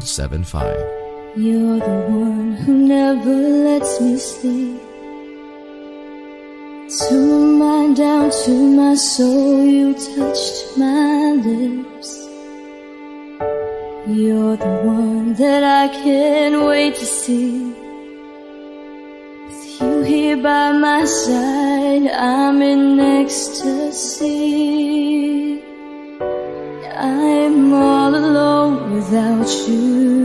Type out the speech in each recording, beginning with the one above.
1075. You're the one who never lets me sleep. To my mind, down to my soul, you touched my lips. You're the one that I can't wait to see. With you here by my side, I'm in ecstasy. I'm all alone without you.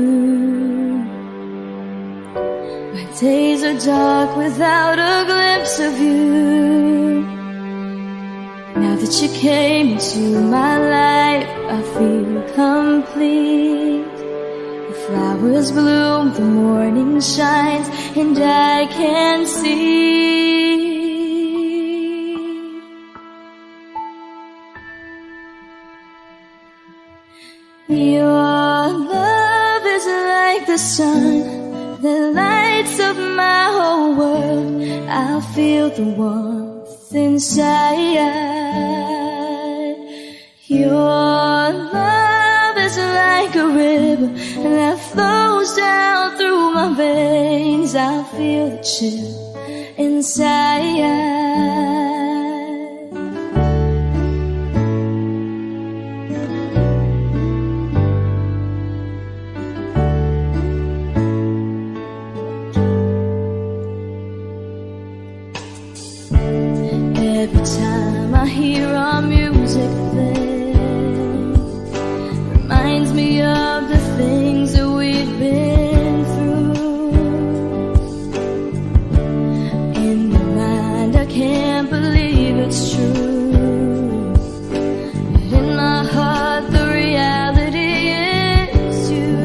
My days are dark without a glimpse of you. Now that you came into my life, I feel complete. The flowers bloom, the morning shines, and I can see. Your love is like the sun that lights up my whole world. I feel the warmth inside. Your love is like a river that flows down through my veins. I feel the chill inside. Every time I hear our music play, reminds me of the things that we've been through. In my mind, I can't believe it's true, but in my heart, the reality is you.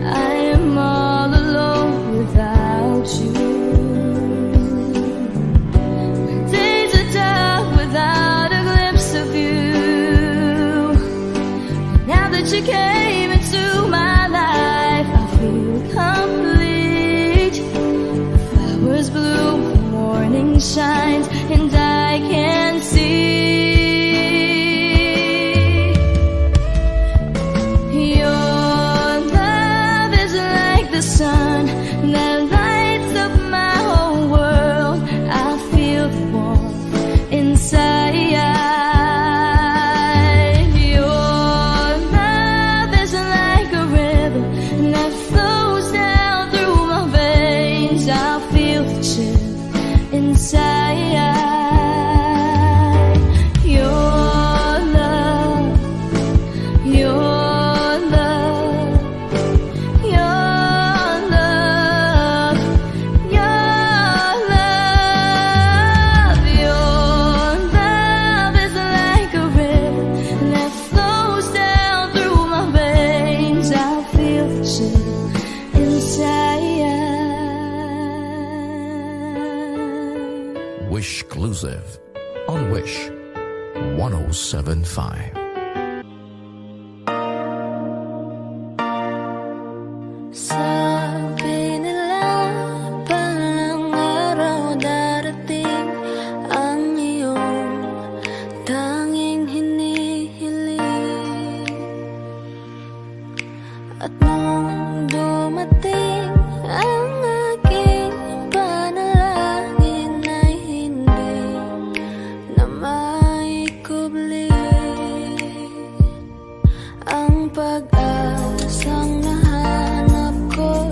I am all alone without you. You came into my life, I feel complete. The flowers bloom, the morning shines, and I can see. Your love is like the sun that lights up my whole world. I feel the warmth inside. Wishclusive on Wish 1075. Sabi nila palang araw darating ang iyong tanging hinihiling. At nung dumating ang aking panalangin ay hindi na maikubli. Ang pag-asang nahanap ko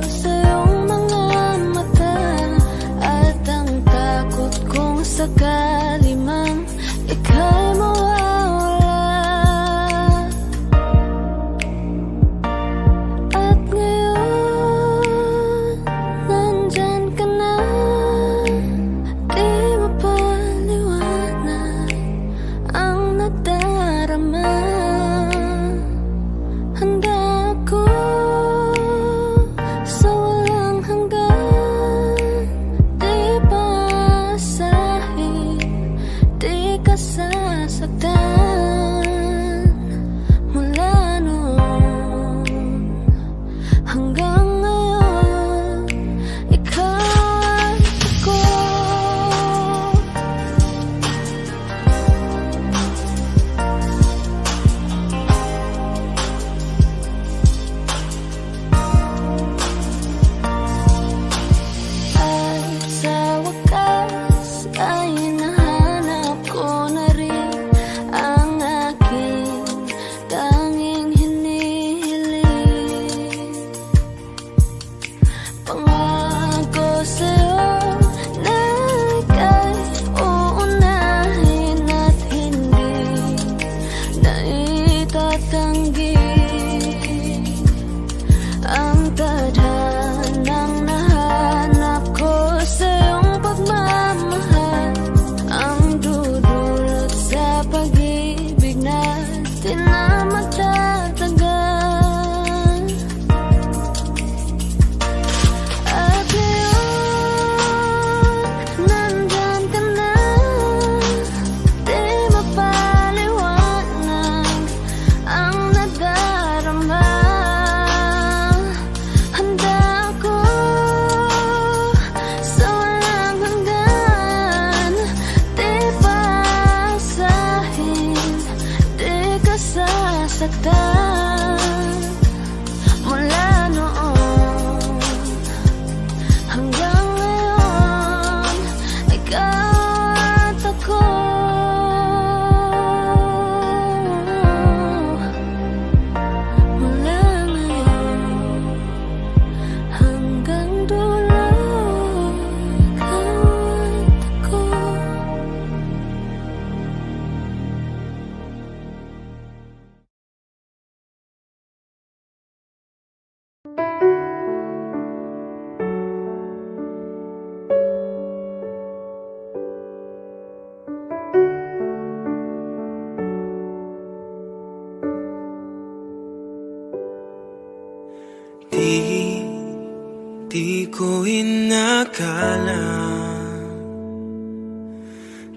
Di ko inakala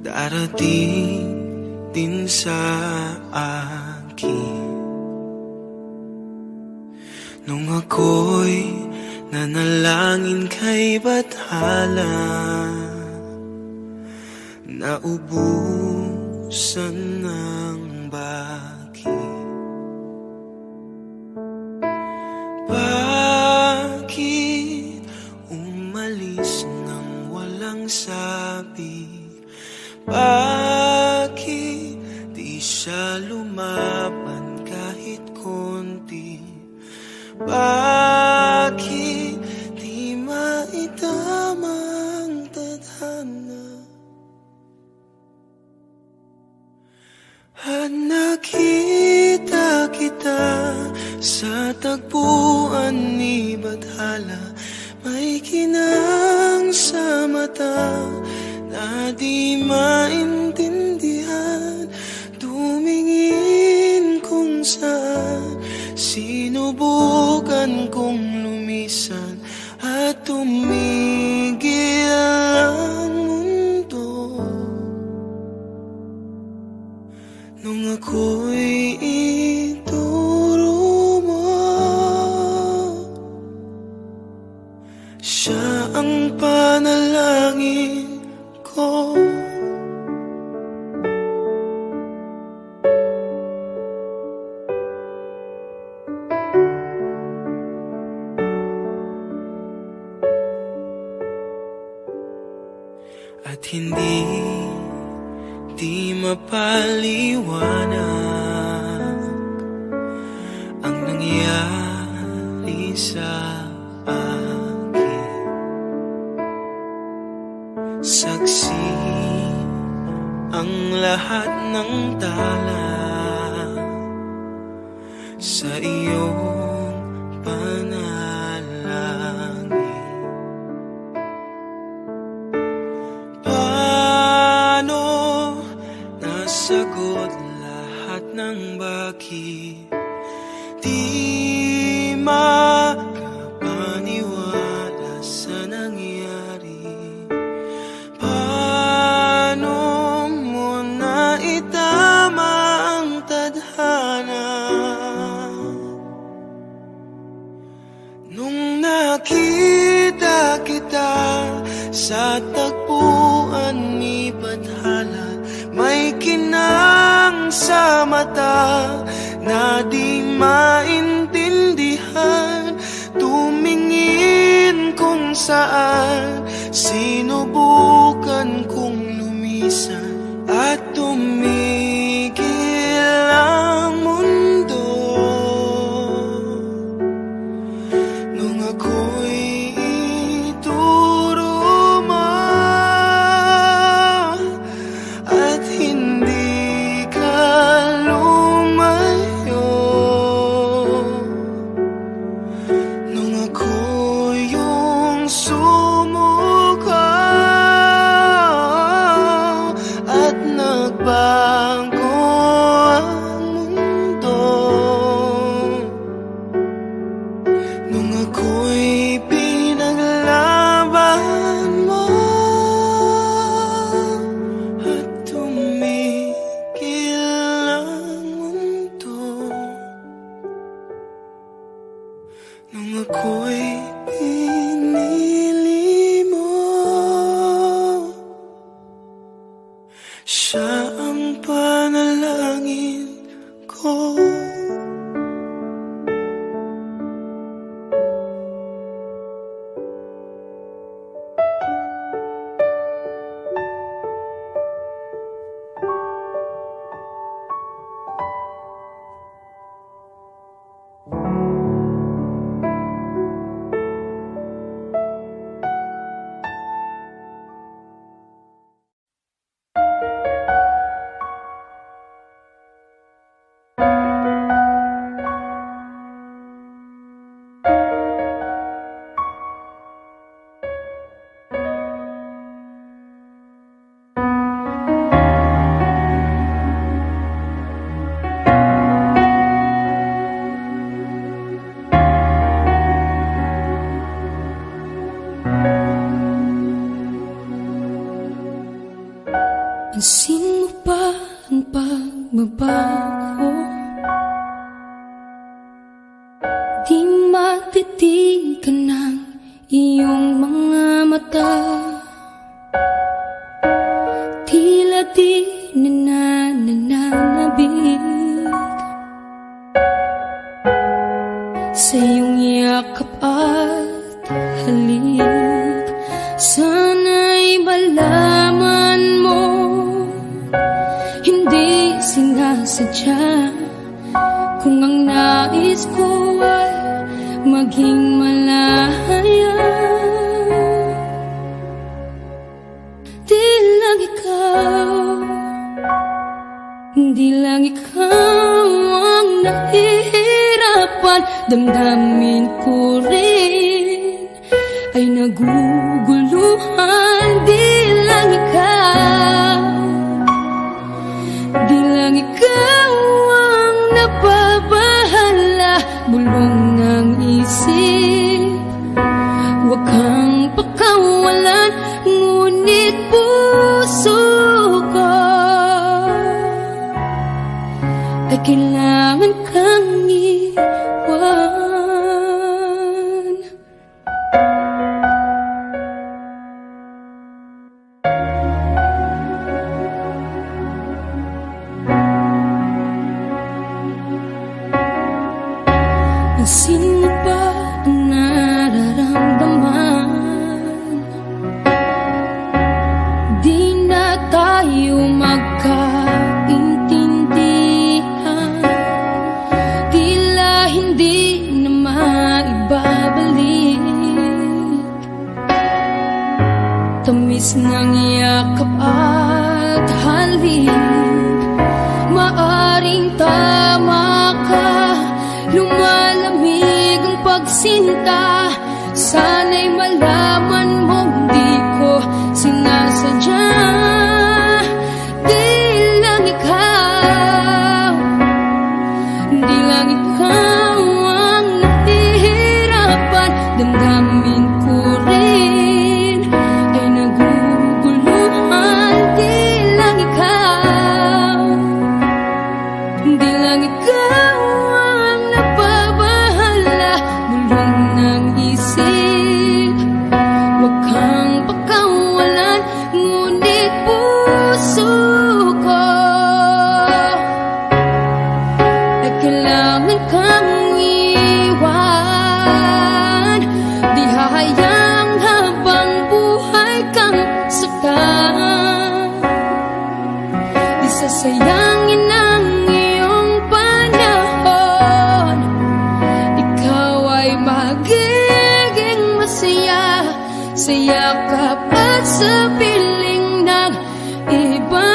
darating din sa akin nung ako'y nanalangin kay Bathala, naubusan ng baki. Bakit umalis nang walang sabi? Bakit di siya lumaban kahit konti? Bakit di maitamang tadhana? At nakita kita sa tagpuan ni Bathala, may kinang sa mata na di maintindihan. Tumingin kung saan, sinubukan kong lumisan at tumigil ang mundo. Nung ako'y ituro mo, siya ang panalangin ko. At hindi mapaliwanag ang nangyari sa akin. Saksi ang lahat ng tala sa iyong panalangin. Paano nasagot lahat ng bakit? Di makapaniwala sa nangyari. Paano mo naitama ang tadhana? Nung nakita kita sa tagpuan ni Bathala, may kinang sa mata na di maintindihan. Tumingin kung saan, sinubukan kong lumisan at tumigil ang mundo. Nung ako'y ituro mo at hindi ka lumayo, nung ako yung sumuko at nagbago ang mundo, nung ako'y pinaglaban mo at tumigil ang mundo, nung ako'y pinili mo, siya ang panalangin ko. Pansin mo ba ang pagbabago? Di matitigan ng iyong mga mata. Tila di nananabig sa iyong yakap at halik. Sana'y malaman mo, hindi sinasadya. Kung ang nais ko ay maging malaya, di lang ikaw, di lang ikaw ang nahihirapan. Damdamin ko rin ay naguguluhan. Di lang ikaw, di lang ikaw ang nababahala. Bulong ng isip, huwag kang pakawalan. Ngunit puso ko ay kailangan kang iwan. Pansin mo ba ang nararamdaman? Di na tayo magkaintindihan. Tila hindi na maibabalik tamis ng yakap at halik. Maaring tama ka, lumalamig ang pagsinta. Sana'y malaman mong di ko sinasadya. Di lang ikaw, di lang ikaw ang nahihirapan. Damdamin ko rin ay naguguluhan. Di lang ikaw, di lang ikaw ang nababahala. Bulong ng isip, huwag kang pakawalan. Ngunit puso ko ay kailangan kang iwan. Di hahayang habang buhay kang saktan. Di sasayangin ang iyong panahon. Ikaw ay magiging masaya sa yakap at sa piling ng iba.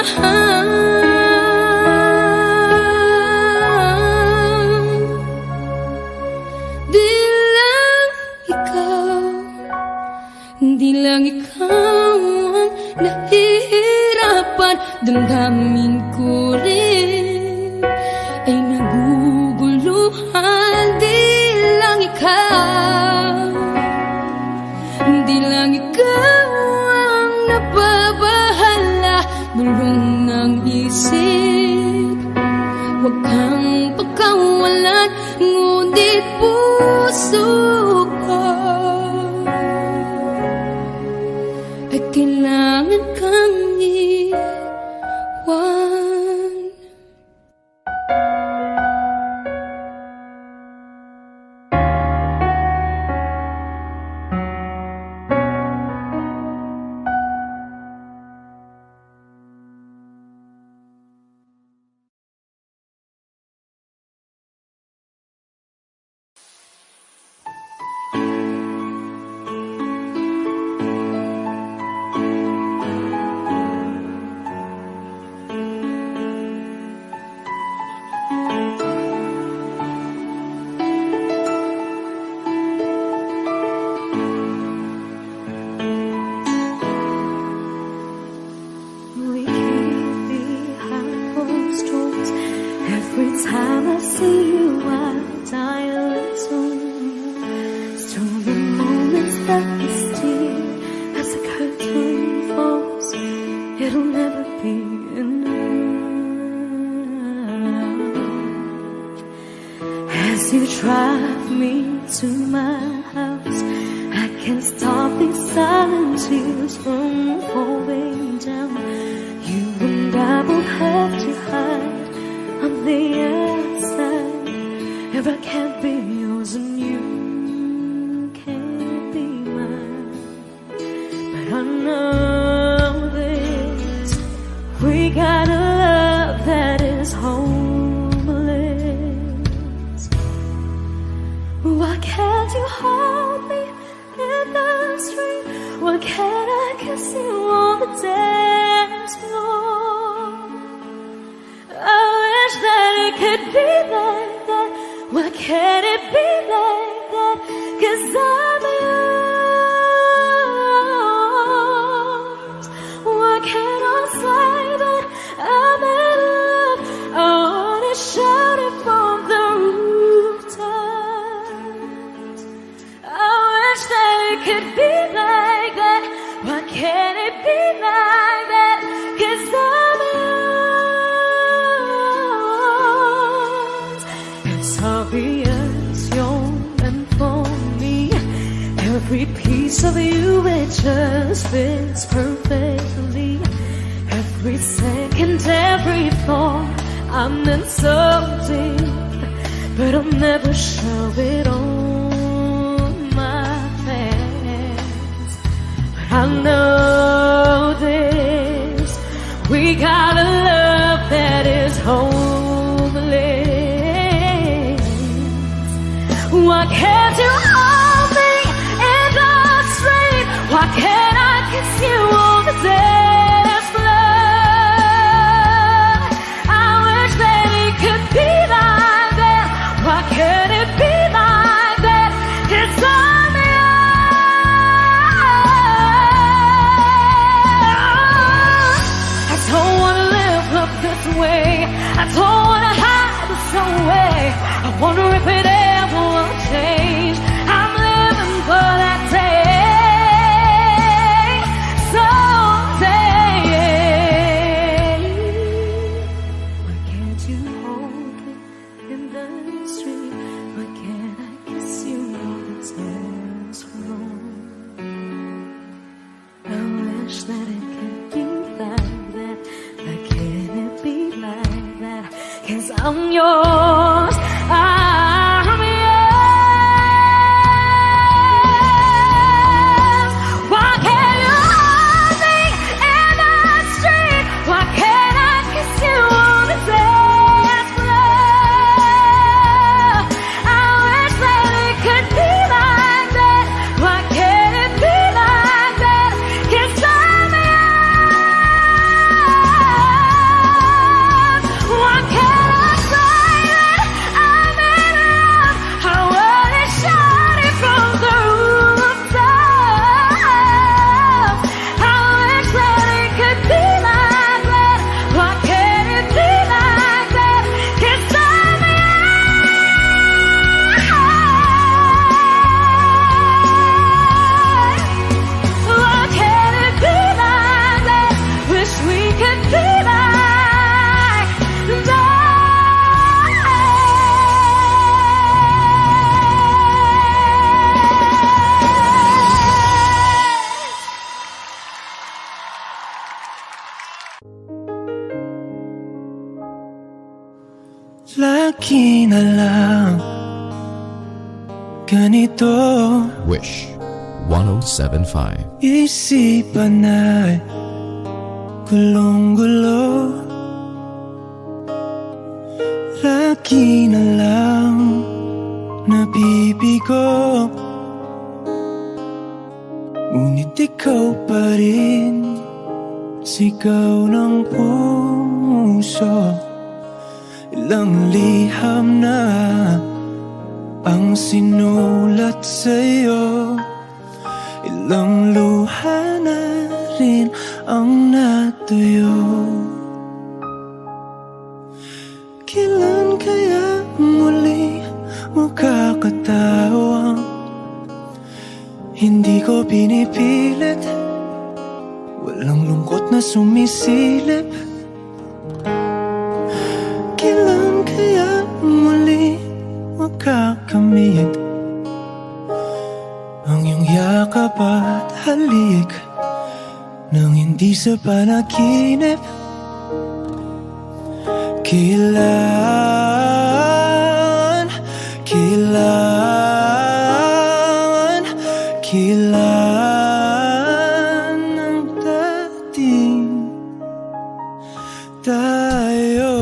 Di lang ikaw, di lang ikaw ang nahihirapan. Damdamin ko rin ay naguguluhan. Di lang ikaw, di lang ikaw ang nababahala. Bulong ng isip, huwag kang pagkawalan. Ngunit puso ko ay kailangan kang iwan. can stop these silent tears from falling down. You and I both have to hide on the outside. If I can't be yours and you can't be mine, but I know this, we got a love that is homeless. Why can't you hold me in the street? Why can't I kiss you on the dance floor? I wish that it could be like that. Why can't it be like that? 'Cause I'm yours. Why can't I say that I'm in love? I wanna shout it from the rooftops. I wish that it could be like that. Why can't it be like that? 'Cause I'm yours. It's obvious you're meant for me. Every piece of you, it just fits perfectly. Every second, every thought, I'm in so deep, but I'll never show it on my face. But I know this, we got a love that is homeless. Why can't you hold me in the street? Why can't I kiss you on the dance floor? I wish that it could be like that. Why can't it be like that? 'Cause I'm yours. I don't wanna live up this way. I don't wanna hide this away. I wonder if it ever will change. I'm living for that day, someday. Why can't you hold me in the street? Why can't I kiss you on the dance floor? I wish that it could be like that. Why can't it be like that? 'Cause I'm yours. I'm yours. Why can't you hold me in the street? Why can't I kiss you on the dance floor? I wish that it could be like that. Why can't it be like that? 'Cause I'm yours. Why can't I say that I'm in love? I wanna shout it from the rooftops. I wish that it could be like that. Why can't it be like that? 'Cause I'm yours. Why can't it be like that? Wish we could be like that. Lagi na lang ganito, Wish 107.5. isipan ay gulong-gulo. Lagi na lang nabibigo, ngunit ikaw pa rin, sigaw ng puso. Ilang liham na ang sinulat sa'yo, ilang luha na rin ang natuyo. Kailan kaya muli makakatawang hindi ko pinipilit, walang lungkot na sumisilip. Kailan kaya muli makakamit ang iyong yakap at halik nang hindi sa panaginip. Kailan ang dating tayo?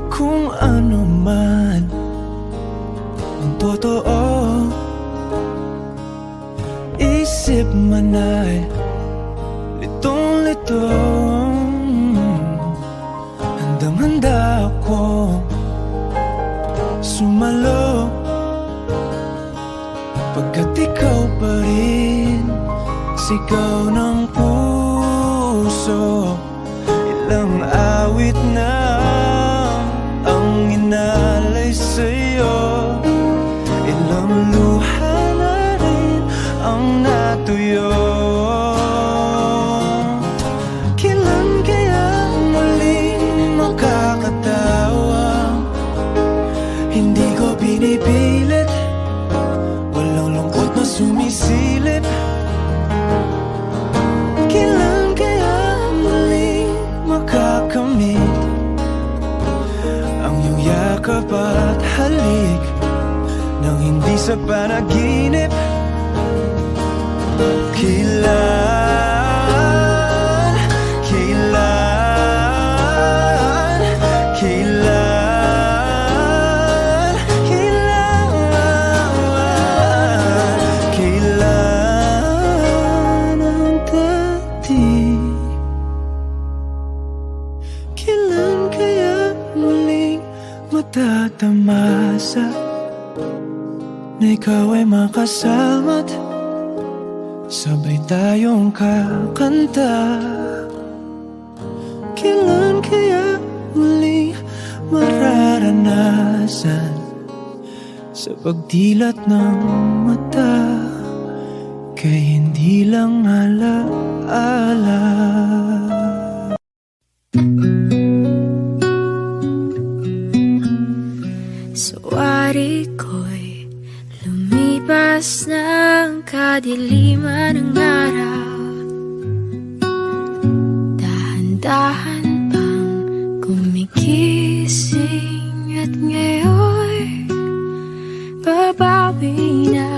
Kung ano man ang totoo, isip man ay litong-lito. Handang-handa ako sumalo, pagkat ikaw pa rin sigaw ng puso. Ilang awit na ang inalay sa'yo, ilang luha na rin ang natuyo. Kailan kaya muling makakatawa? Hindi ko pinipilit, walang lungkot na sumisilip. Kailan kaya muling makakamit ang iyong yakap at halik nang hindi sa panaginip? Kailan ang dating? Kailan kaya muling matatamasa na ikaw ay makasama't sabay tayong kakanta? Kailan kaya muling mararanasan sa pagdilat ng mata kay hindi lang alaala? Suwari ko'y lumipas ng kadiliman ng araw, dahan-dahan pang gumigising at ngayon babawi na.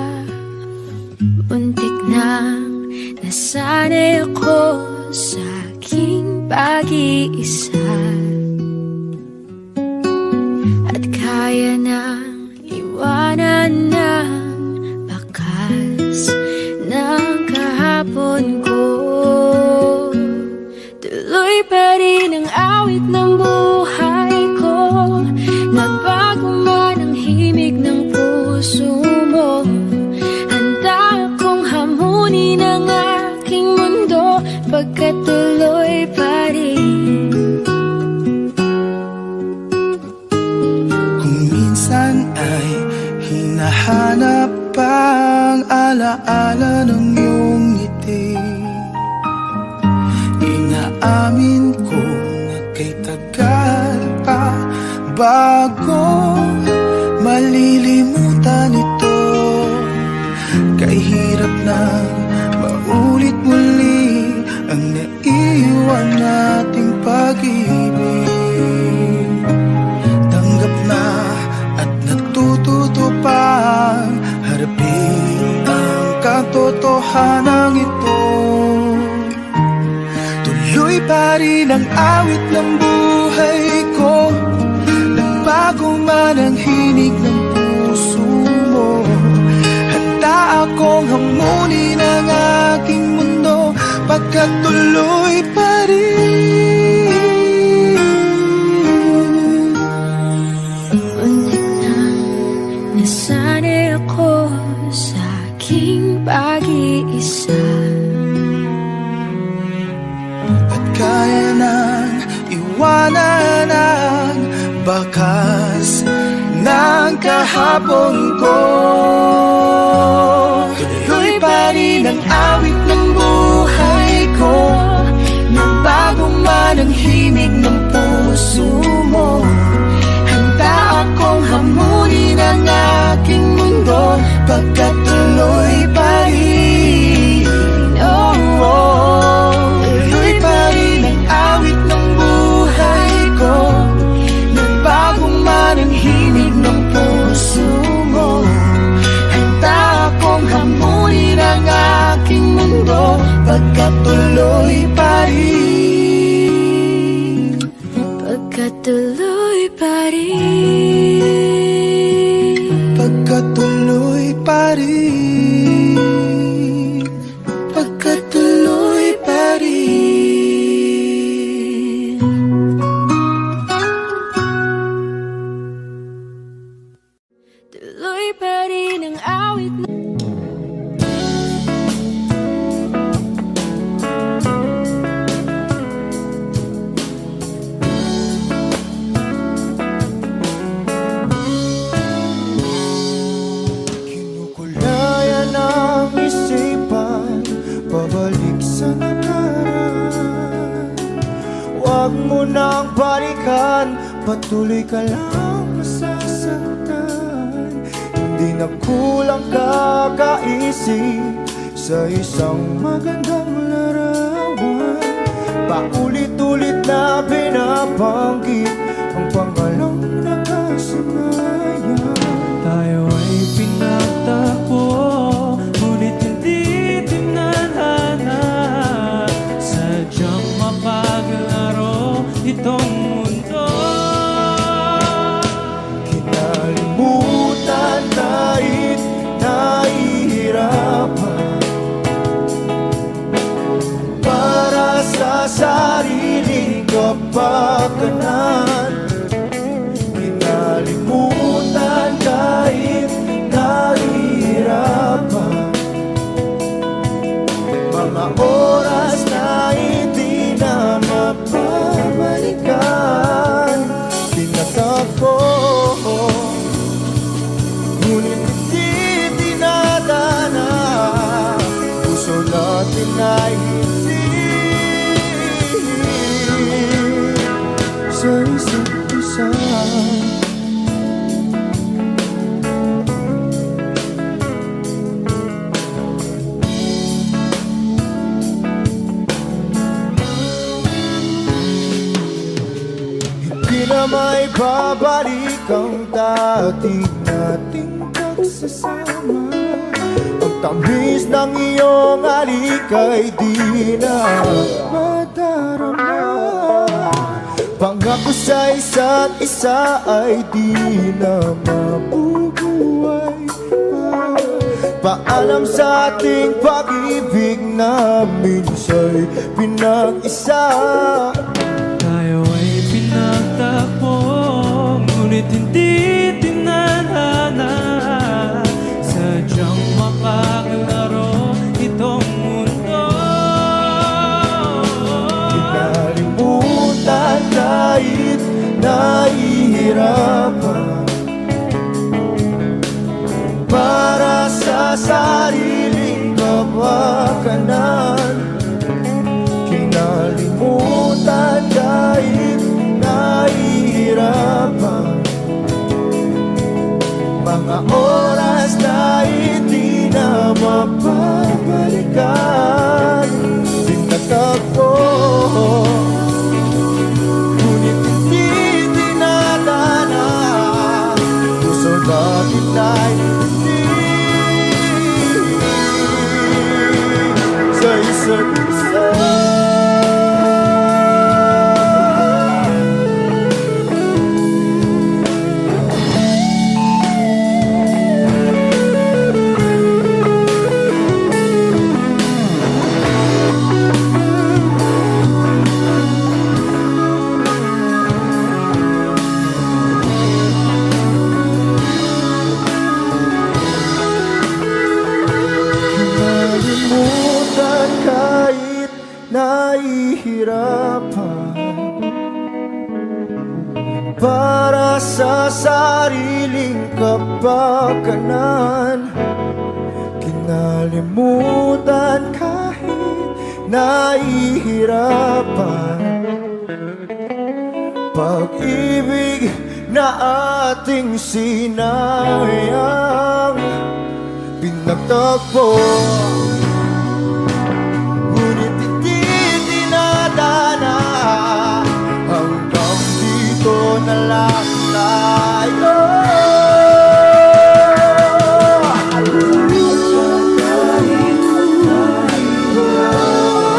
Muntik nang nasanay ako sa aking pag-iisa, at kaya nang iwanan ng bakas ng kahapon ko. Tuloy pa rin ang awit ng buhay ko, nagbago man ang himig ng puso mo. Handa akong hamunin ang aking mundo, pagkat tuloy pa rin. Kung minsan ay hinahanap ang alaala ng iyong ngiti, inaamin ko na kay tagal pa bago malilimutan ito. Kay hirap na maulit muli ang naiwan nating pag-ibig. Tanggap na at natututo pang harapin ang katotohanan ito. Tuloy pa rin ang awit ng buhay ko, nagbago man ang hinig ng puso mo. Handa akong hamunin ang aking mundo, pagkat tuloy pa rin. Muntik nang nasanay ako sa aking pag-iisa, at kaya nang iwanan ang bakas ng kahapon ko. Tuloy pa rin ang awit ng buhay pagkatuloy pa rin, pagkatuloy pa rin, pagkatuloy pa rin, pagkatuloy pa rin. tuloy pa rin ang awit na Kinukulayan ang isipan, pabalik sa nakaraan. Huwag mo nang balikan, patuloy ka lang masasaktan. Hindi na kulang kakaisip sa isang magandang larawan. Paulit-ulit na binabanggit ang pangalang nakasanayan. Tayo ay pinagtagpo, ngunit hindi tinadhana. Sadyang mapaglaro itong mundo. Kinalimutan kahit nahihirapan, para sa sariling kapakanan. Kinalimutan kahit nahihirapan, mga oras na hindi na mapabalikan. Tinatako, ngunit hindi tinadana. Puso natin ay hindi sa isa't isa. Hindi na may babalik ang dati nating pagsasama. Ang tamis ng iyong halik ay di na madarama. Pangako sa isa't isa ay di na mabubuhay pa. Paalam sa ating pag-ibig na minsa'y pinag-isa. Tayo ay pinagtagpo, ngunit hindi tinadhana. Sadyang makakalaro itong mundo. Kinalimutan kahit nahihirapan, para sa sariling kapakanan. Kinalimutan kahit nahihirapan, mga oras na hindi na mapabalikan. Tinatagpo, ngunit hindi tinadana. Puso natin ay hindi sa isa't isa. Kinalimutan kahit nahihirapan, para sa sariling kapakanan. Kinalimutan kahit nahihirapan, pag-ibig na ating sinayang. Pinagtagpo, ngunit hindi dinadana. Hanggang dito na lang tayo. Kahit nahihirapan,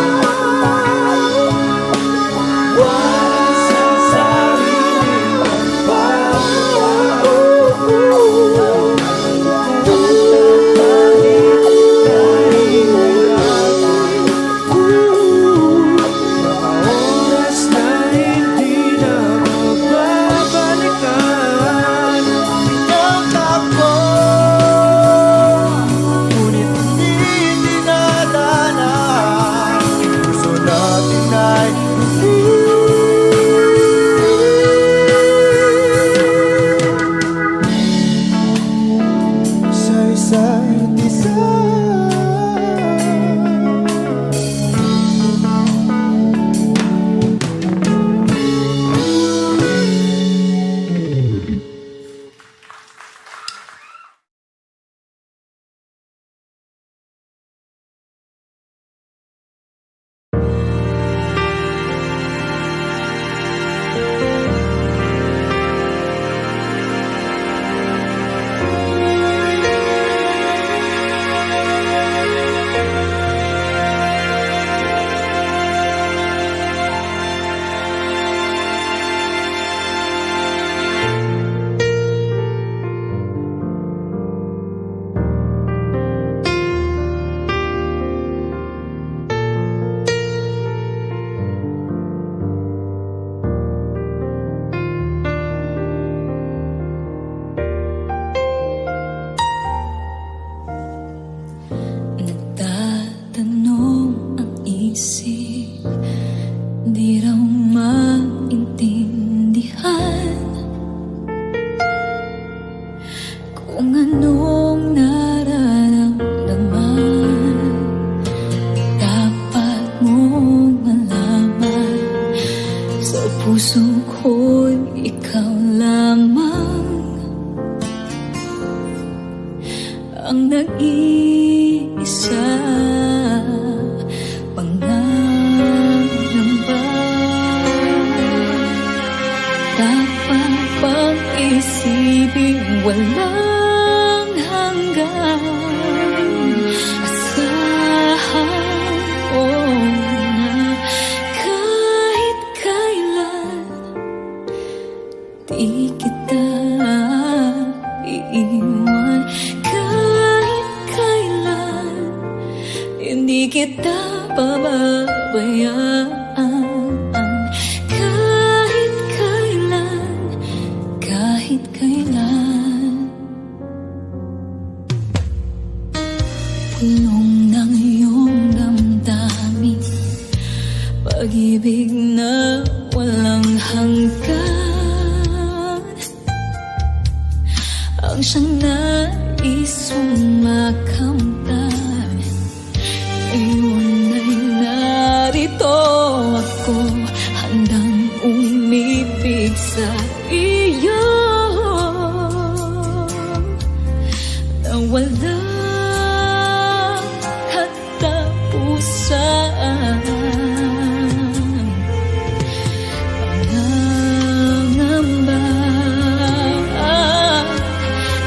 isip di raw maintindihan kung anong nararamdaman. Dapat mong malaman, sa puso ko'y ikaw lamang ang nag-iisa. Pangangamba, dapat pang isipin walang hanggan. Asahan ko na kahit kailan di kita iiwan. Kahit kailan hindi kita pababayaan. Kahit kailan, kahit kailan. Pulong ng iyong damdamin, pag-ibig na walang hanggan, ang siyang nais sumakamtan. Ngayon ay narito ako, handang umibig sa iyo na walang katapusan. Pangangamba,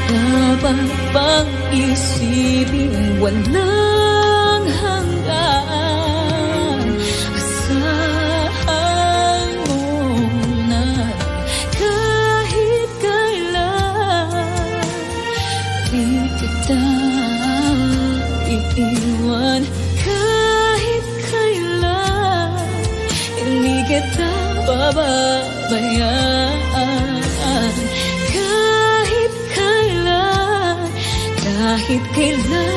dapat bang isipin walang hanggan. Asahan mo na kahit kailan di kita iiwan. Kahit kailan hindi kita pababayaan. Kahit kailan, kahit kailan.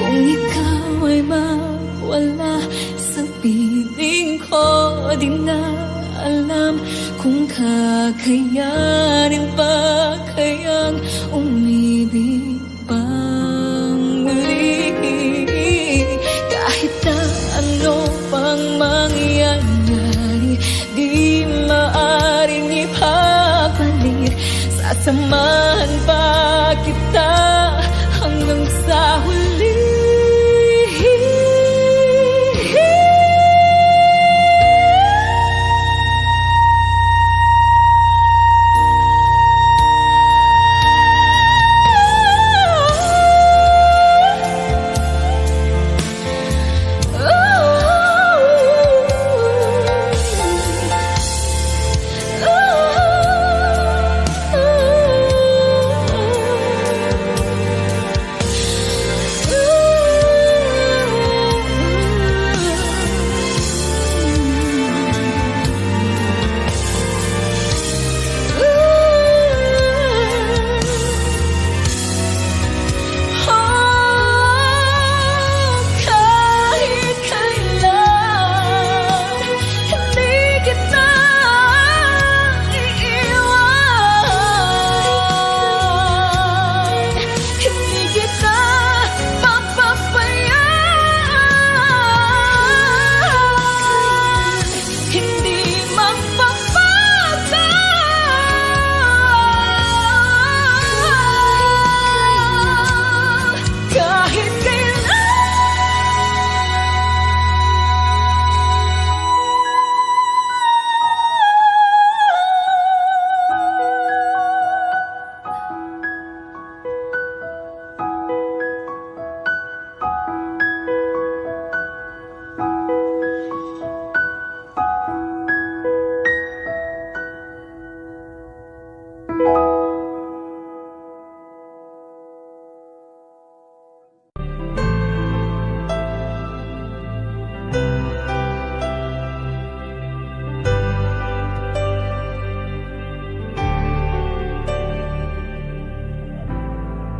Kung ikaw ay mawala sa piling ko, di na alam kung kakayanin pa kayang umibig pang muli. Kahit na ano pang mangyayari, di maaaring ipapalit. Sasamahan pa kita hanggang sa huli.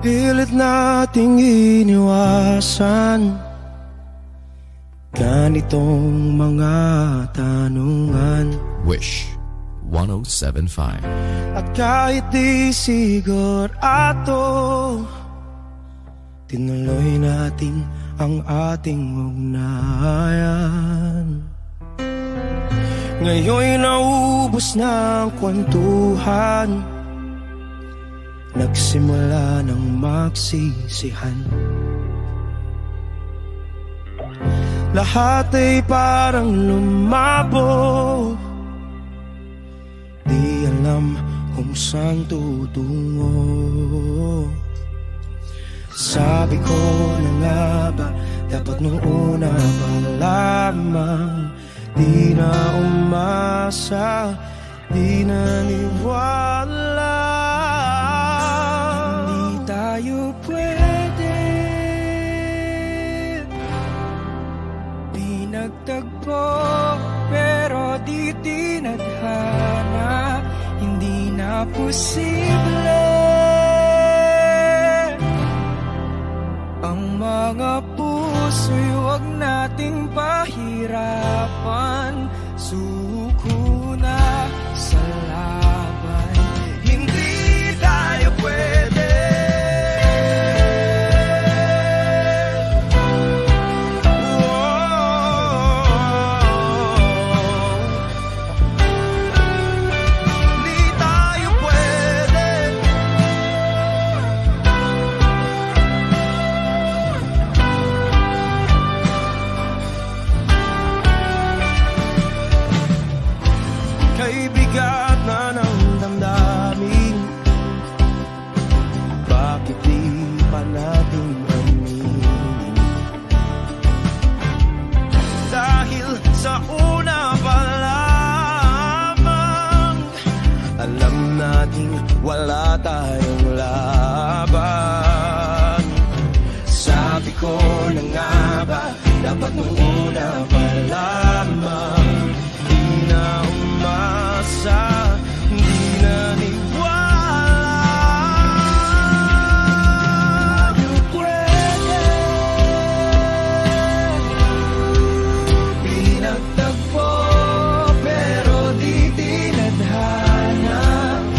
Pilit nating iniwasan ganitong mga tanungan. Wish 107.5. At kahit di sigurado, tinuloy natin ang ating ugnayan. Ngayon'y naubos na ang kwentuhan, nagsimula ng magsisihan. Lahat ay parang lumabo, di alam kung saan tutungo. Sabi ko na nga ba, dapat nung una pa lamang, di na umasa, di naniwala. Hindi tayo pwede pinagtagpo, pero di tinadhana. Hindi na posible ang mga puso'y huwag nating pahirapan. Suko na sa laban, hindi tayo pwede. Bigat na ng damdamin, bakit di pa natin aminin? Dahil sa una pa lamang, alam natin wala tayong laban. Sabi ko na nga ba, dapat nung una pa lamang, di na umasa, di naniwala. Di pwede pinagtagpo, pero di tinadhana.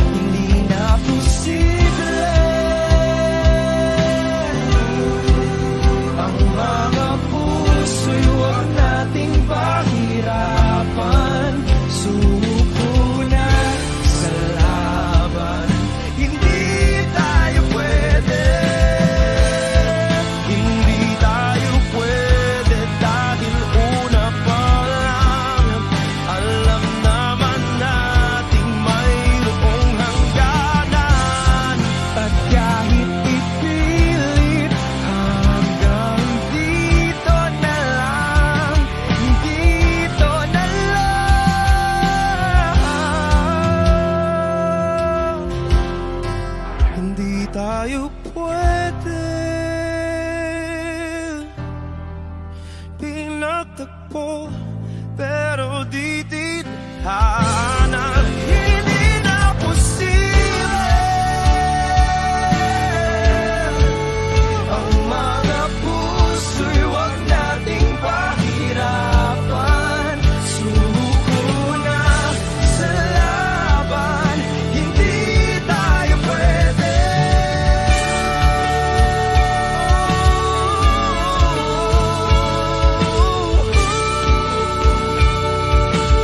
Hindi na posible ang mga puso'y huwag nating pahirapan. Suko na sa laban, hindi tayo pwede. Hindi tayo pwede dahil una pa lang, alam naman nating mayroong hangganan. At kahit ipilit, hanggang dito na lang, dito na lang. Hindi tayo pwede pinagtagpo, pero di tinadhana. Hindi na posible ang mga puso'y huwag nating pahirapan. Suko na sa laban, hindi tayo pwede.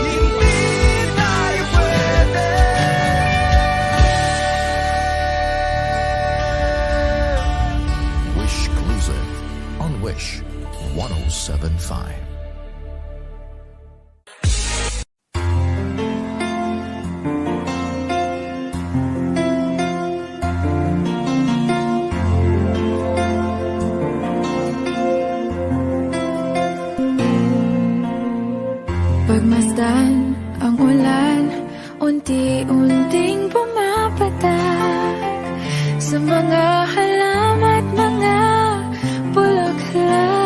Hindi tayo pwede. Wish Cruiser on Wish 107.5. Pagmasdan ang ulan, unti-unting pumapatak sa mga halaman at mga bulaklak.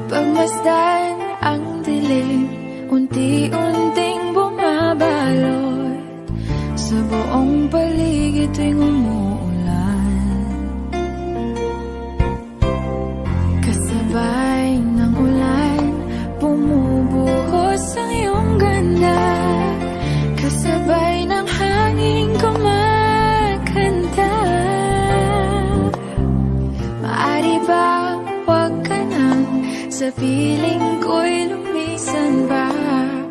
Pagmasdan ang dilim, unti-unting bumabalot sa buong paligid tuwing umuulan. sa piling ko'y lumisan ba,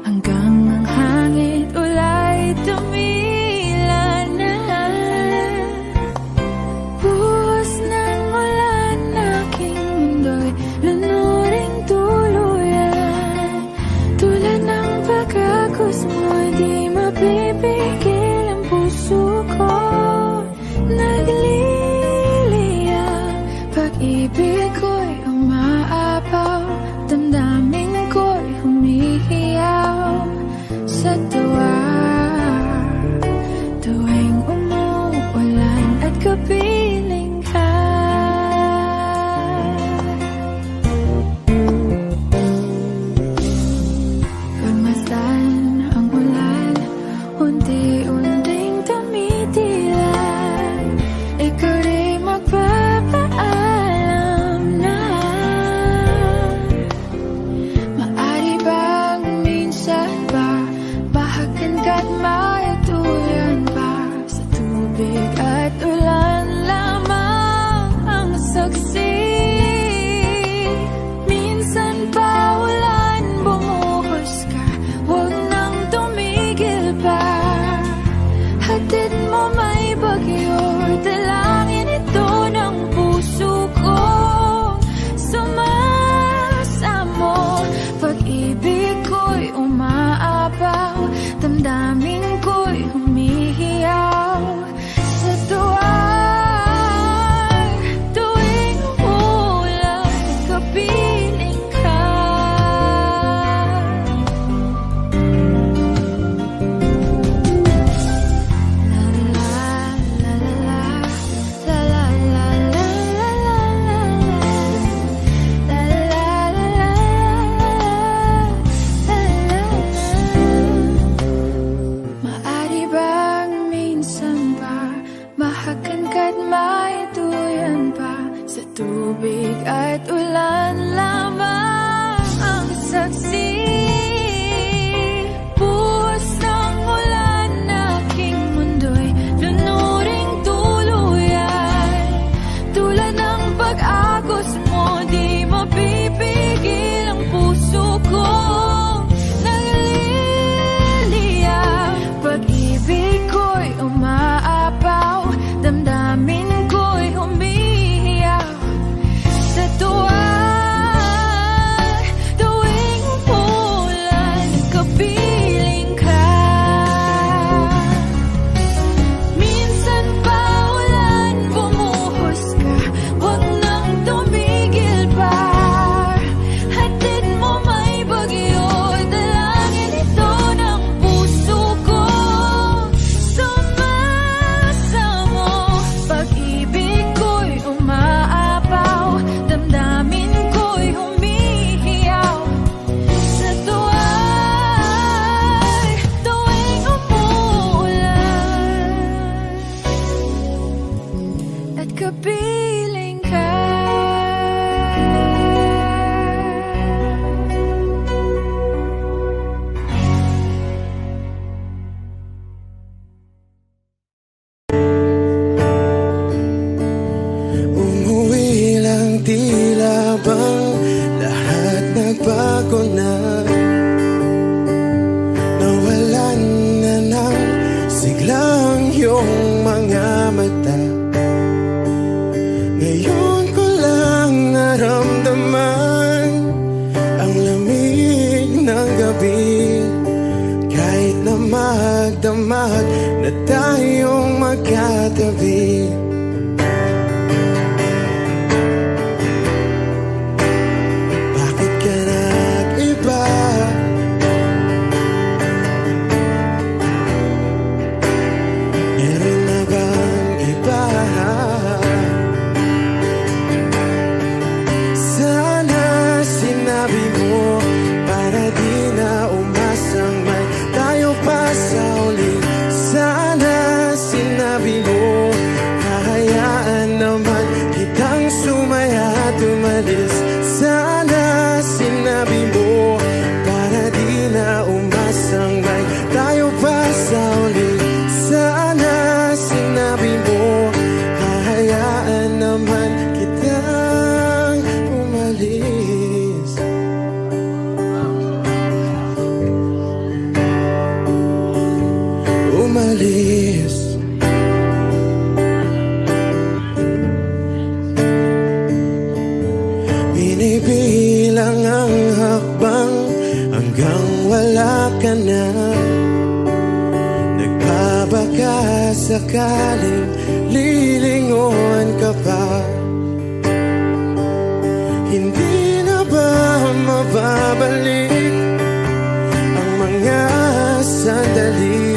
hanggang ang hangin ulay tumila na. Buhos ng ulan, aking mundo'y lunuring tuluyan. Tulad ng pagkagos mo, di mapipigil ang puso ko. Nagliliyab, pag-ibig ko'y umaapaw, damdamin ko'y humihiyaw sa tuwa. Tuwing umuulan at kapiling ka, kamastan ang ulan, unti-unting tumitilay. Ikaw rin magpapaalam na. Maari bang minsan ba bahagan ka't mayatuyan pa, sa tubig at ulan lamang ang saksi. Minsan pa ulan, bumuhos ka, huwag nang tumigil pa. Hatid mo may bagyo, dalangin ito ng puso ko. Sumasamo, pag-ibig ko'y umaapaw, damdamin ko'y humihiyaw sa tuwa. Tuwing umulan, kapiling ka. Maari bang minsan ba bahagan ka't maituyan pa, sa tubig at ulan lamang ang saksi. Buhos ng ulan, aking mundo'y lunuring tuluyan. Tulad ng pag-agos mo, di mapipigil ang puso ko. Nagliliyab, pag-ibig ko'y umaapaw, damdamin ko'y humihiyaw sa tuwa. Tuwing umulan, kapiling ka. Minsan pa ulan, bumuhos ka, huwag nang tumigil pa. Hatid mo may bagyo, dalangin ito ng puso ko. Sumasamo, pag-ibig ko'y umaapaw, damdamin ko'y humihiyaw sa tuwa. Tuwing umuulan at kapiling ka. Umuwi lang, tila bang lahat nagbago na. Nawalan na ng siglang iyong mga mata. Ngayon ko lang naramdaman ang lamig ng gabi. Kahit na magdamag na tayong magkatabi, bakit ka nag-iba? Meron na bang iba? Sana sinabi mo para di na umasang may tayo pa sa uli. Sana sinabi mo, hahayaan naman kitang sumaya at umalis. Sana sinabi mo para di na umasang may tayo pa sa uli. Sana sinabi mo, hahayaan naman kitang umalis. Binibilang ang hakbang hanggang wala ka na. Nagpabaka sakaling lilingon ka pa. Hindi na ba mababalik ang mga sandali,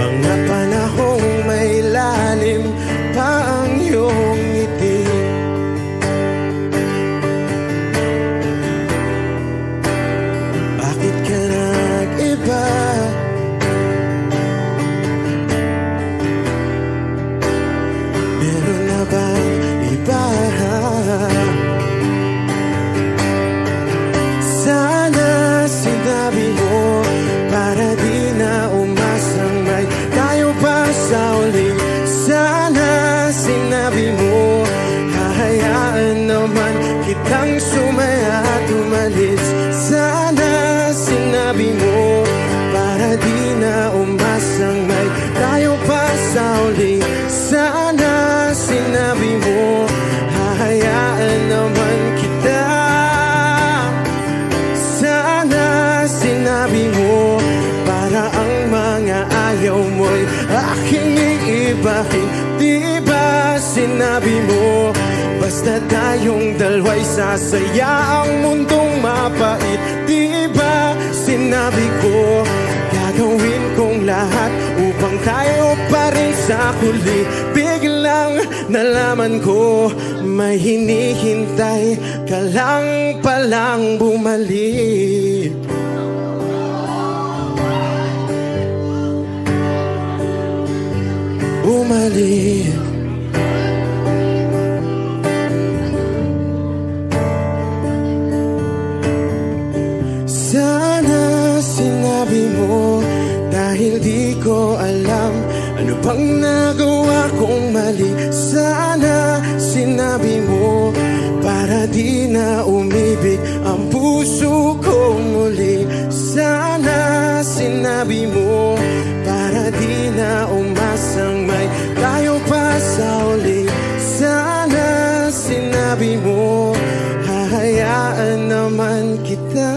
mga panahong may lalim pa ang iyong ngiti? Bakit ka nag-iba? Meron na bang iba? Sana sinabi mo para di na umasang may tayo pa sa uli. Sana sinabi mo hahayaan naman kitang sumaya at umalis. Sana sinabi mo para di na umasang may tayo pa sa uli. Sana sinabi mo hahayaan naman kita. Sana sinabi mo para ang mga ayaw mo'y aking iibahin. Di ba sinabi mo basta tayong dalawa'y sasaya ang mundong mapait? Di ba sinabi ko gagawin kong lahat upang tayo pa rin sa huli? Biglang nalaman ko may hinihintay ka lang palang bumalik. Bumalik. Sana sinabi mo dahil di ko alam ano bang nagawa kong mali. Sana sinabi mo para di na umibig ang puso ko muli. Sana sinabi mo para di na umasang may tayo pa sa uli. Sana sinabi mo hahayaan naman kita.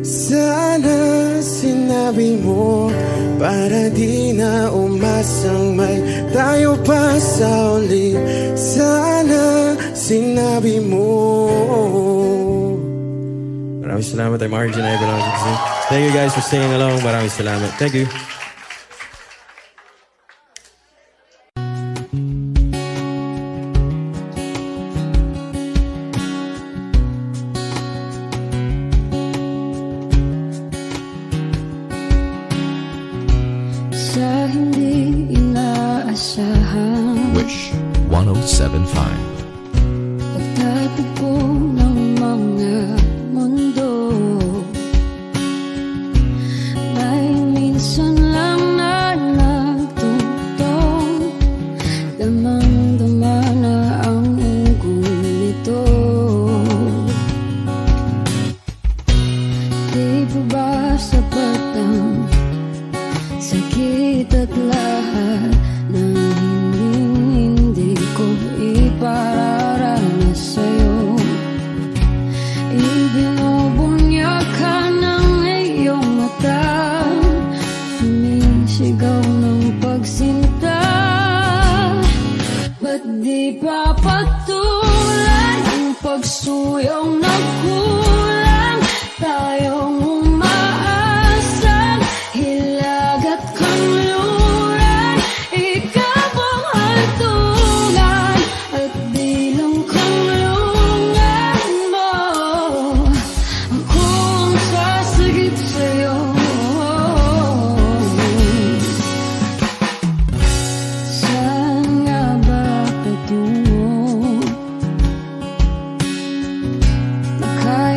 Sana sinabi mo para di na umasang may tayo pa sa uli. Sana sinabi mo. Maraming salamat. I'm Arjun. Thank you guys for singing along. Maraming salamat. Thank you. Sa hindi inaasahan Wish 1075. pagtatagpo ng mga mundo, may minsan lang na nagtutong damang-dama na ang ugol nito. Di ba ba sapat ang sakit at lahat ng hindi ko ipararanas sa'yo? Ibinubunya ka ng iyong mata, sumisigaw ng pagsinta. Ba't di pa patulan ang pagsuyong nagkulang? Tayong umaasang hilag at kanluran, ikaw ang hantungan at bilang kanlungan mo. Ako ang sasagip sa'yo. Saan nga ba patungo? Kaya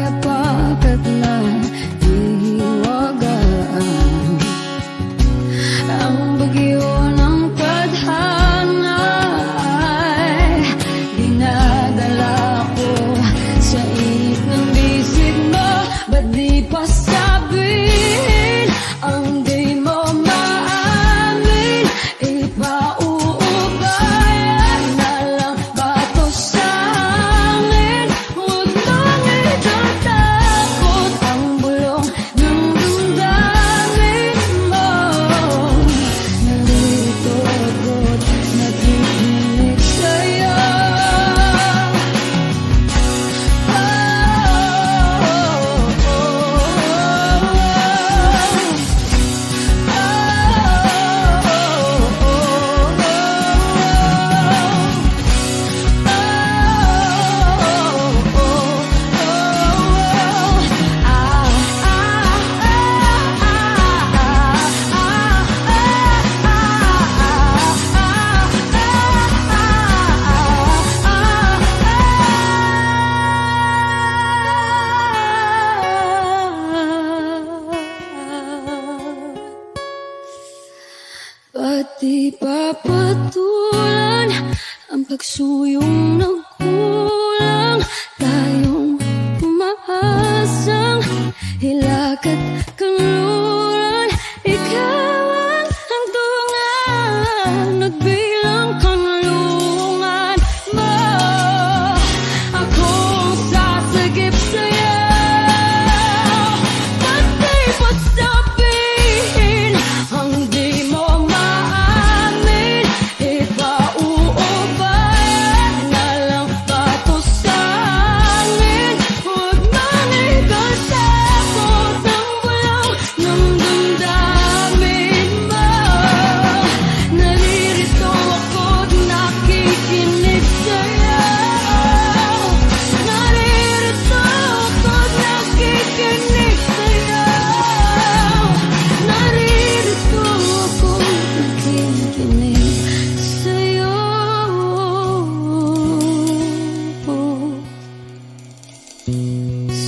patulan ang pagsuyong nagkulang. Tayong umaasang hilagat kanluran. Ikaw ang hantungan, nagbilang kanlungan mo. Akong sasagip sa'yo, pati ba't sabihin ang di mo maamin? Ipauubaya na lang ba to sa'min? Huwag manigal sa akot ng bulong ng damdamin mo. Naririto ako't nakikinig sa'yo. Naririto ako't nakikinig sa'yo. Naririto ako't nakikinig sa'yo.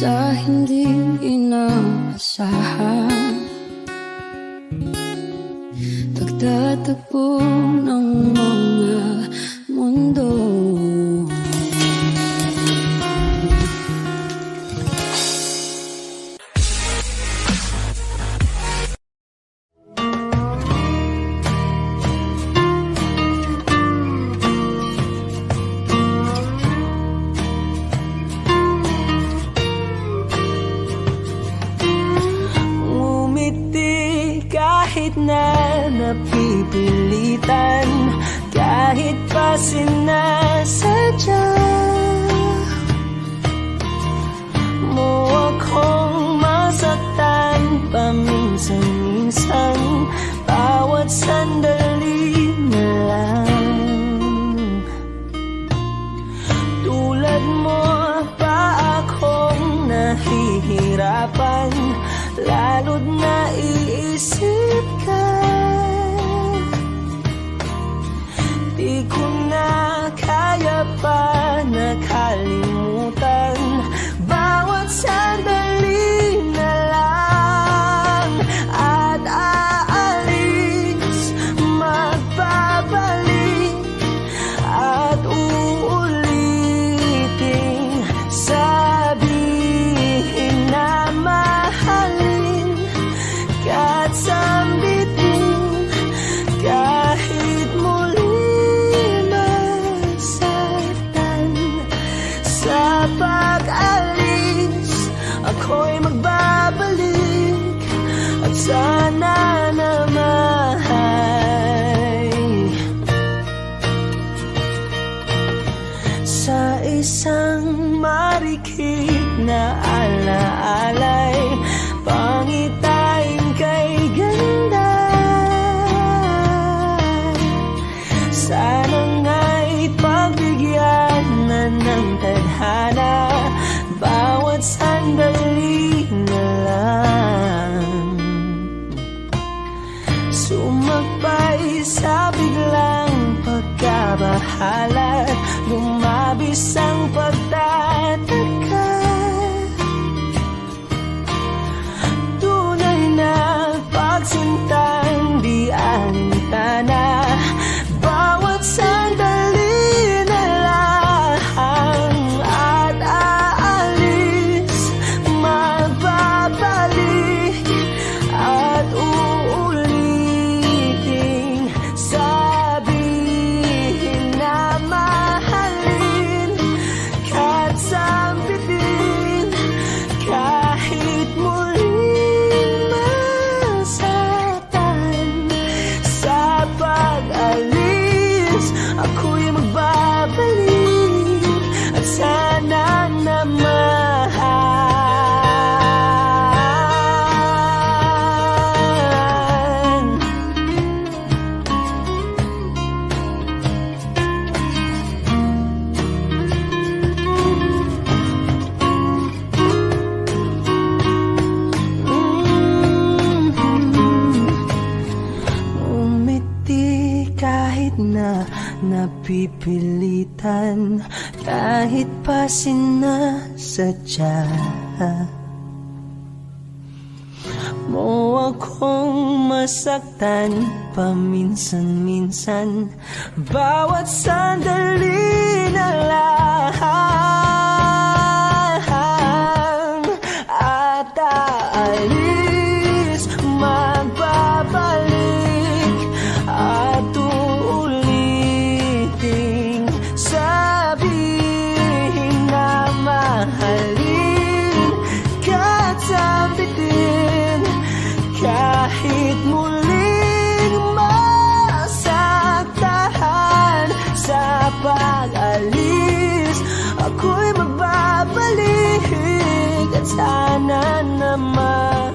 Sa hindi inaasahan, pagtatagpo ng mga mundo. Ngumiti kahit na napipilitan, kahit pa sinasadya mo akong masaktan paminsan-minsan. Bawat sandali na lang, tulad mo pa akong nahihirapan, lalo't naiisip ka. Di ko na kaya pa nakalimutan bawat sandali na lang. At aalis, magbabalik at uulitin, sabihin na mahalin ka't sambitin kahit muli masaktan. Sa pag-alis, ako'y magbabalik at sana naman sa isang marikit na alaalay, pangitain kay ganda. Sana nga'y pagbigyan na ng tadhana bawat sandali na lang. Sumagpay sa biglang pagkabahala, lumabis ang pagtataka. Tunay na pagsintang di alintana, bawat sandali na lang. At aalis, magbabalik at uulitin, sabihin na mahalin ka't sambitin kahit muling masaktan. Sa pag-alis, ako'y magbabalik at sana naman. Umiti kahit na napipilitan, kahit pa sinasadya mo akong masaktan paminsan-minsan. Bawat sandali na lang at aalis, magbabalik at uulitin, sabihin na mahalin ka't sabitin kahit muling masaktan. Sa pag-alis ako'y magbabalik at sana naman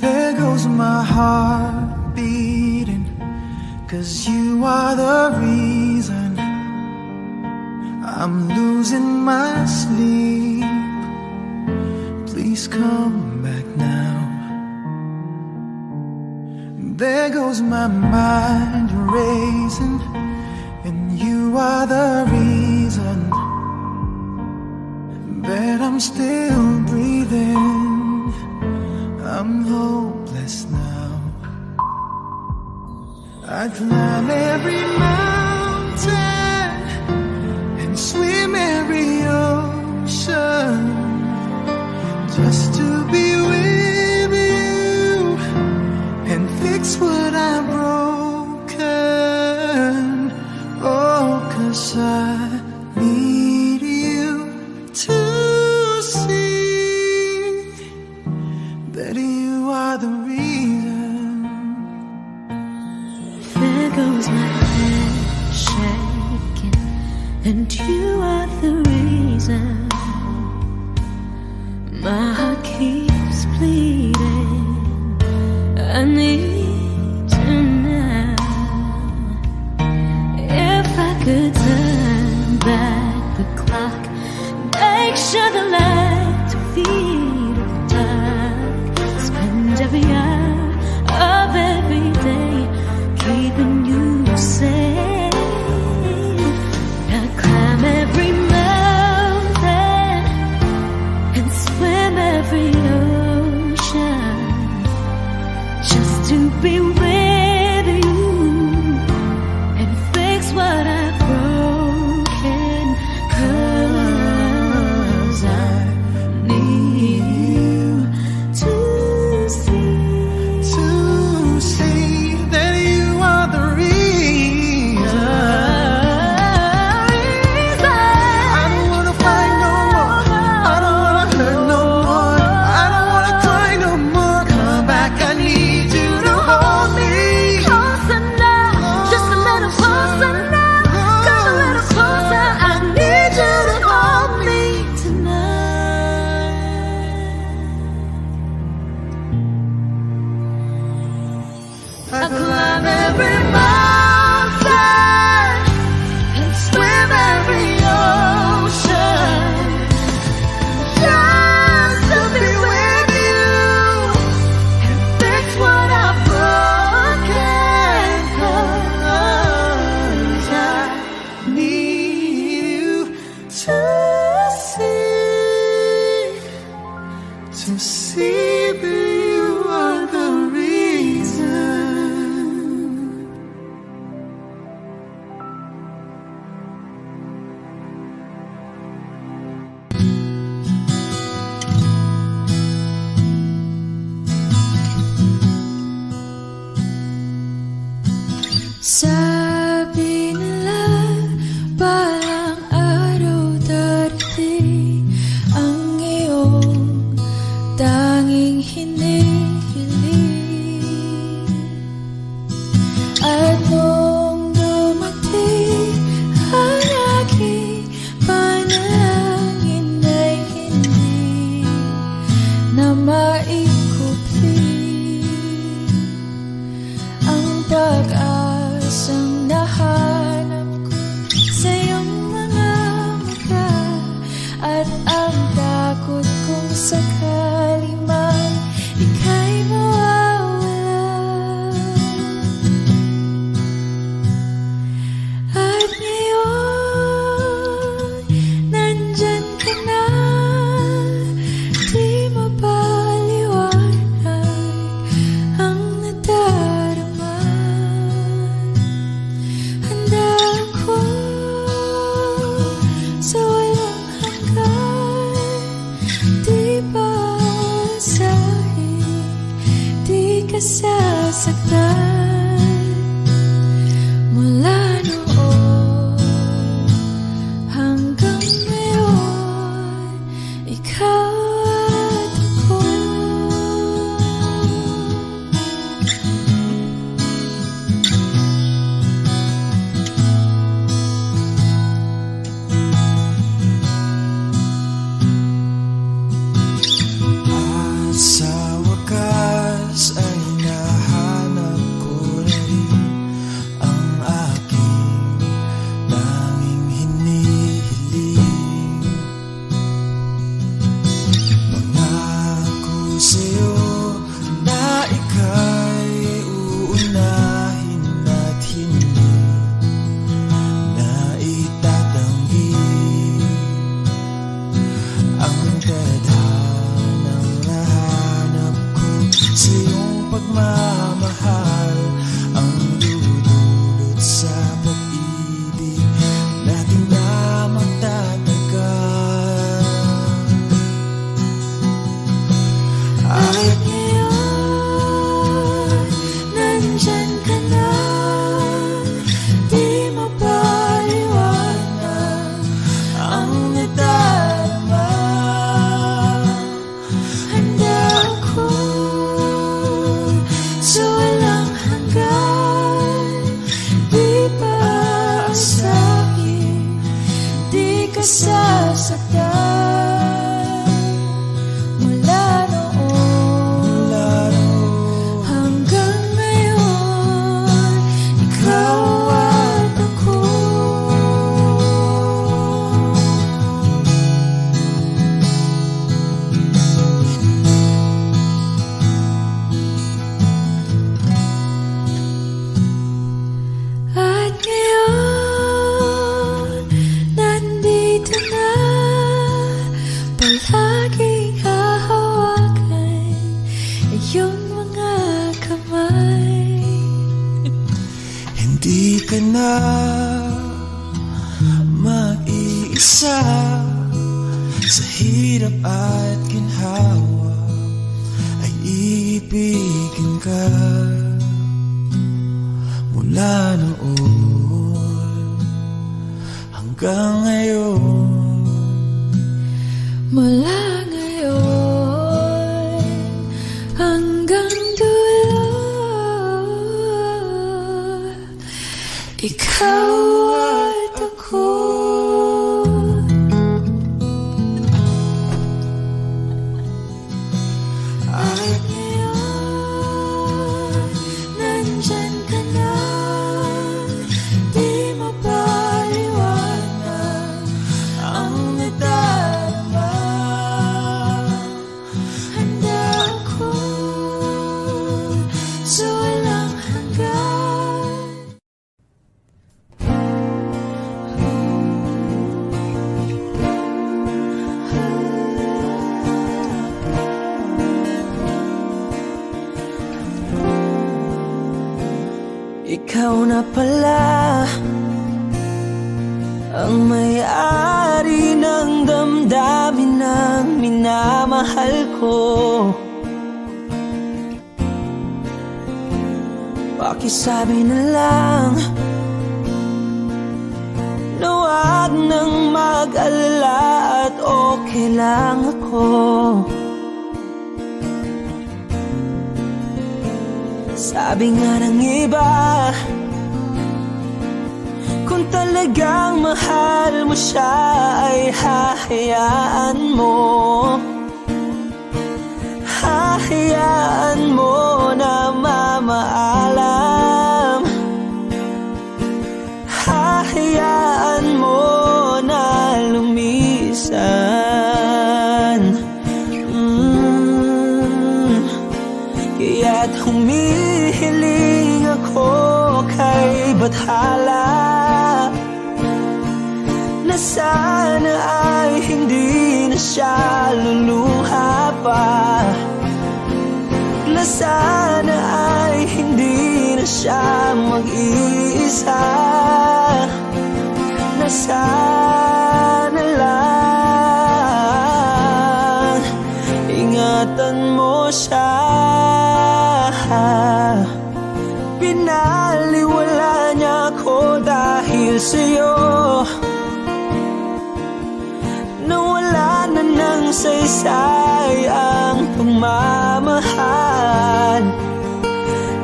There goes my heart beating, 'cause you are the reason I'm losing my sleep. Please come back now. There goes my mind racing, and you are the reason that I'm still breathing. I'm hopeless now. I climb every mountain and swim every ocean just to be with you and fix what I've broken. Oh, 'cause I need you to see that you are the reason. There goes my head shaking, and you are the reason. My heart keeps bleeding. I need you now. If I could turn back the clock, make sure the light feed the dark, spend every hour of every day keeping you safe. I climb every mountain and swim every ocean just to be with you and fix what I've broken. 'Cause I need you to see that you are the reason. I don't wanna fight no more. I don't wanna hurt no more. I don't wanna cry no more. Come back, I need you to hold me. Closer now, just a little closer now. Come a little closer, I need you to hold me tonight. I climb every mountain and swim every ocean just to be with you and fix what I've broken. 'Cause I need you to see that you are the reason. Sabi nila balang araw darating ang iyong tanging hinihiling. At nung dumating ang aking panalangin ay hindi na maikupli ang pag-asang sasaktan. Mula noon hanggang ngayon, ikaw at ako. At sa wakas ay nahanap ko na rin ang aking tanging hinihiling. Pangako sa'yo na ika'y uunahin at hindi na itatanggi ang tadhanang nahanap ko sa iyong pagmamahal, ang dudulot sa pag-ibig natin na magtatagal. At ngayon, nandyan ka na, di mapaliwanag ang nadarama. Handa ako sa walang hanggan, di paasahin, di ka sasaktan. Mula noon hanggang ngayon, ikaw at ako. At ngayon, nandito na, palaging hahawakan iyong mga kamay. Hindi ka na mag-iisa sa hirap at ginhawa, ay iibigin ka. Mula noon hanggang ngayon, Mula ngayon hanggang dulo, ikaw at ako. At ngayon, nandyan ka na, di mapaliwanag ang nadarama. Handa ako sa walang hanggan. ikaw na pala ang may-ari ng damdamin ng minamahal ko. Pakisabi na lang na wag nang mag-alala at okay lang ako. Sabi nga ng iba, kung talagang mahal mo siya ay hahayaan mo. Hahayaan mo na mamaalam. Hahayaan mo na lumisan. Kaya't humihiling ako kay Bathala na sana ay hindi na siya luluha pa, na sana ay hindi na siya mag-iisa, na sana lang ingatan mo siya. dahil sa'yo nawala na ng saysay ang pagmamahal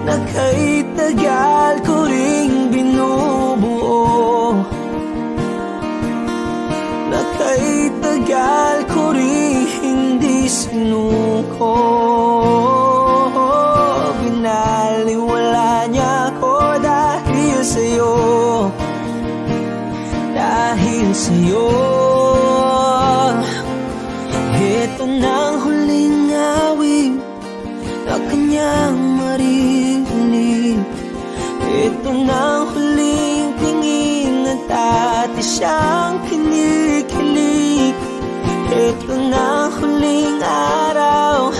na kay tagal ko ring binubuo, na kay tagal ko ring hindi sinuko. Binaliwala niya ako dahil sa'yo, dahil sa'yo. Ito na ang huling awit na kanyang maririnig. Ito na ang huling tingin na dati siyang kinikilig. Ito na ang huling araw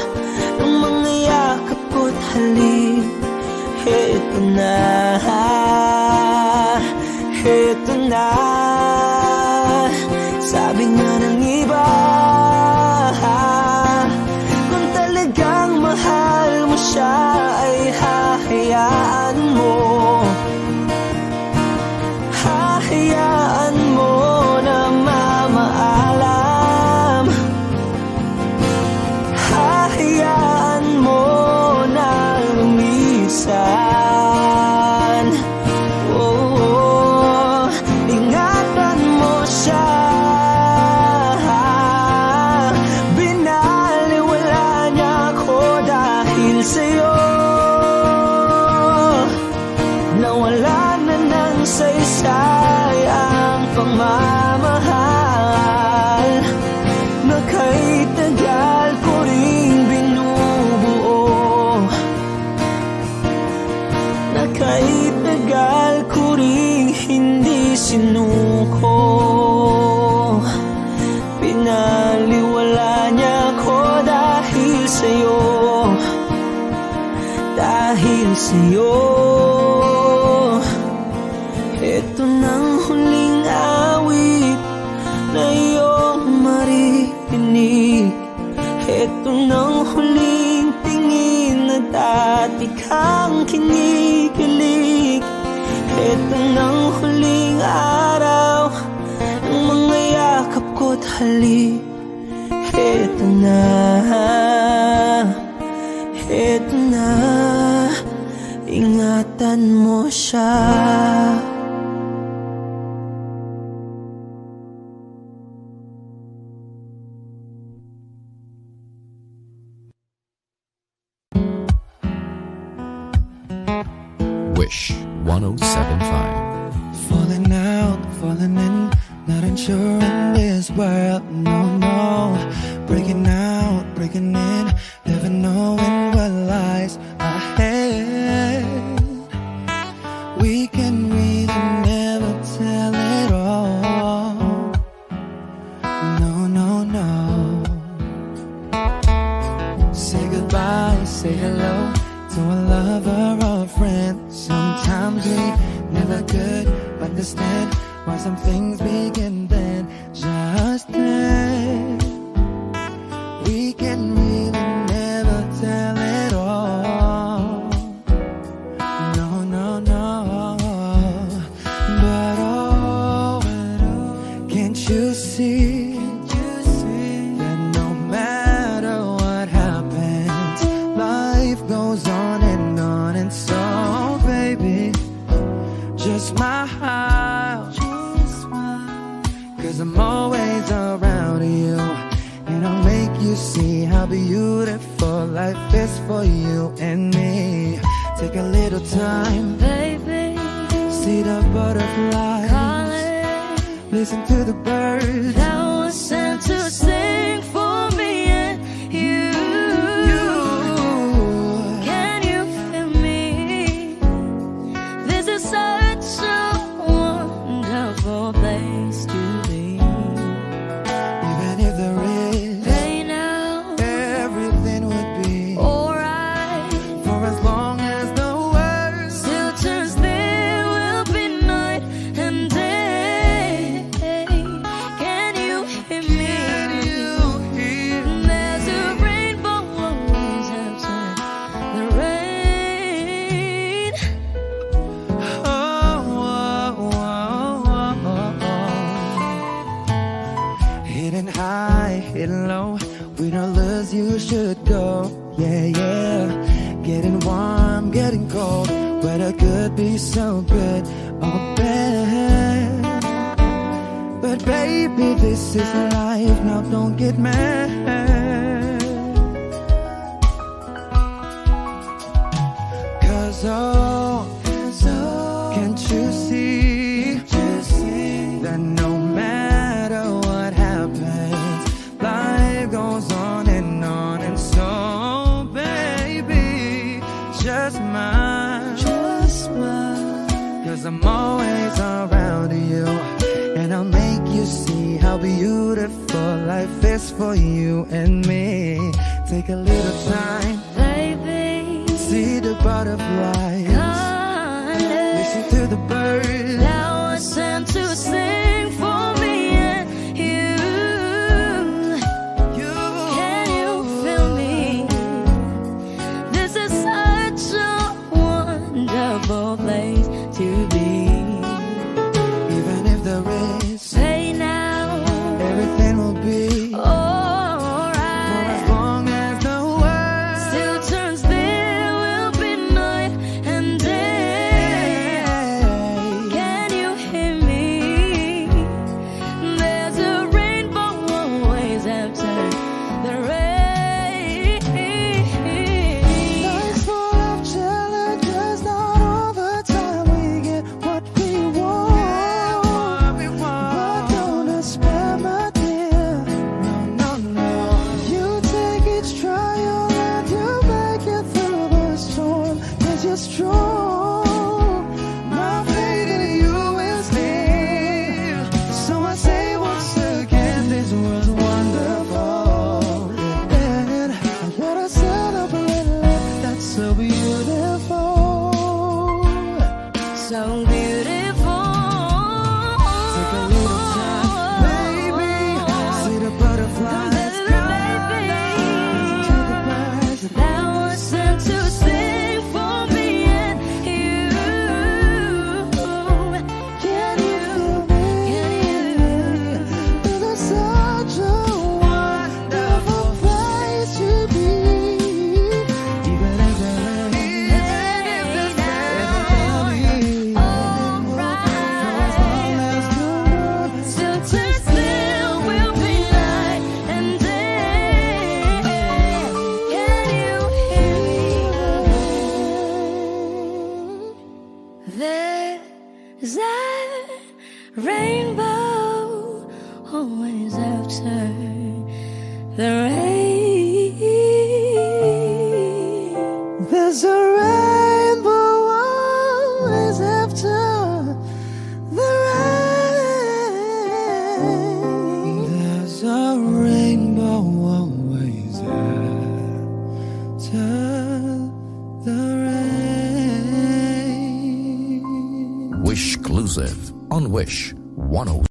ng mga yakap ko't halik. Ito na, ito na. Sabi nga ng iba, kung talagang mahal mo siya ay hahayaan mo, hahayaan mo na mamaalam, hahayaan mo na lumisan. Oh, ingatan mo siya. Sa'yo nawala na ng saysay ang pagmamahal na kay tagal ko ring binubuo, na kay tagal ko ring hindi sinuko. Pinaliwala niya ko dahil sa'yo, dahil sa'yo. Ito nang huling awit na iyong maririnig. Ito nang huling tingin na dati kang kinikilig. Ito nang huling araw ng mga yakap ko't halik. Ito na, ito na, ingatan mo siya. Wish 107.5. Falling out, falling in, not unsure in this world, no, no. Breaking out, breaking in, never knowing what lies ahead. We can really never tell it all. No, no, no. Say goodbye, say hello to a lover or a friend. Sometimes we never could understand why some things begin then, just then. We can really never tell it all. No, no, no. But oh, can't you see that no matter what happens, life goes on and on. And so, baby, just smile, 'cause I'm always around you, and I'll make you see how beautiful life is for you and me. Take a little time, Baby, see the butterflies, calling, listen to the birds that was sent to sing for me and you. Can you feel me? This is such a wonderful place to be. Even if there is Right now, everything would be alright. for as long as the world Still turns, there will be night and day. Can you hear me? gold, where the good be so good or bad. But baby, this is life, now don't get mad. Cause can't you see that no matter what happens, life goes on, and so baby, just smile. Cause I'm always around you, and I'll make you see how beautiful life is for you and me. Take a little time, baby, see the butterflies, listen to the birds. Now I sent to sing for me and you. Can you feel me? This is such a wonderful place to be. Even if there is Say now, everything will be alright. for as long as the world Still turns, there will be night and day. Can you hear me? There's a rainbow always after the rain. Life's full of challenges, not all the time we get what we want. But don't despair, my dear. No, no, no. You take each trial and you make it through the storm. 'Cause you're strong. My faith in you is near. So I say once again, this world's wonderful. And I wanna celebrate life that's so beautiful. So beautiful. Take a little time, baby. See the butterflies, Baby, to the birds. now I sent to sing for me and you. Can you feel me? This is such a wonderful place to be. Even if there is Still turns, there will be night and day. Can you hear me? There's a rainbow always after the rain. There's a rainbow always after the rain. There's a rainbow always after the rain. Wish exclusive on Wish 10.